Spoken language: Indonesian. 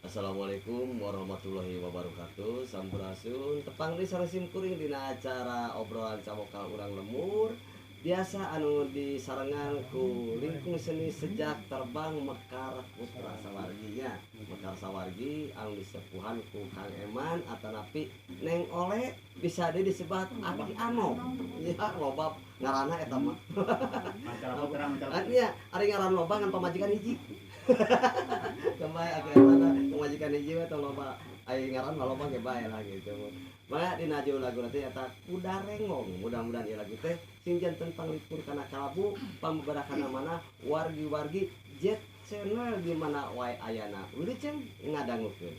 Assalamualaikum warahmatullahi wabarakatuh. Sampurasun tepang di sore simkuring dina acara obrolan camokal urang lemur. Biasa anu disarengan ku lingkung seni sejak terbang Mekar Putra Sawarginya. Mekar Sawargi anu disepuhan ku Kang Eman atanapi Neng Oleh bisa disebat Aki Ano. Ya loba ngaranna eta mah. Artinya ari ngaran loba ngan pamajikan hiji. Kembali akhirnya majikan hiji atau loba ai ngaran loba ge bae lah gitu. Maka dina jeu lagu nanti eta kuda rengong. Mudah-mudahan ieu lagu teh sing janten panglipur kana kalabu pambebarakan mana wargi-wargi jet channel di mana wae ayana. Uli ceng ngadangukeun.